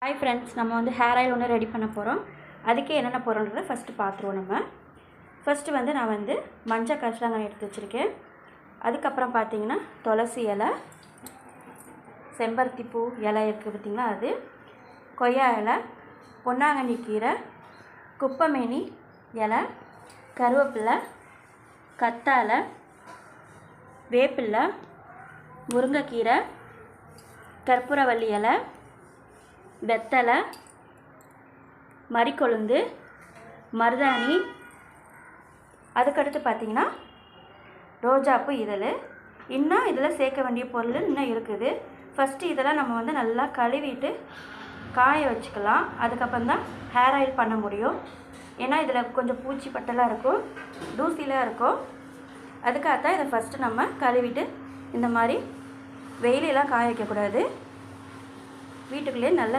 Hi friends, நம்ம வந்து hair oil ஒன்று ரெடி பண்ண போகிறோம். அதுக்கே என்னென்ன போகிறோன்றதை ஃபஸ்ட்டு பார்த்துருவோம். நம்ம ஃபஸ்ட்டு வந்து நான் வந்து மஞ்சள் கரிசலாங்கண்ணி எடுத்து வச்சுருக்கேன். அதுக்கப்புறம் பார்த்திங்கன்னா துளசி இலை, செம்பருத்தி பூ இலை இருக்குது பார்த்திங்களா, அது கொய்யா இலை, பொன்னாங்கண்ணி கீரை, குப்பைமேனி இலை, கருவேப்பிலை, கத்தாழை, வேப்பிலை, முருங்கைக்கீரை, கற்பூரவள்ளி இலை, வெத்தலை, மரிக்கொழுந்து, மருதாணி, அதுக்கடுத்து பார்த்திங்கன்னா ரோஜாப்பூ இதழ். இன்னும் இதில் சேர்க்க வேண்டிய பொருள் இன்னும் இருக்குது. ஃபஸ்ட்டு இதெல்லாம் நம்ம வந்து நல்லா கழுவிட்டு காய வச்சுக்கலாம். அதுக்கப்புறம் தான் ஹேர் ஆயில் பண்ண முடியும். ஏன்னா இதில் கொஞ்சம் பூச்சி பட்டெல்லாம் இருக்கும், தூசிலாம் இருக்கும். அதுக்காகத்தான் இதை ஃபஸ்ட்டு நம்ம கழுவிட்டு இந்த மாதிரி வெயிலெல்லாம் காய வைக்கக்கூடாது. வீட்டுக்குள்ளேயே நல்ல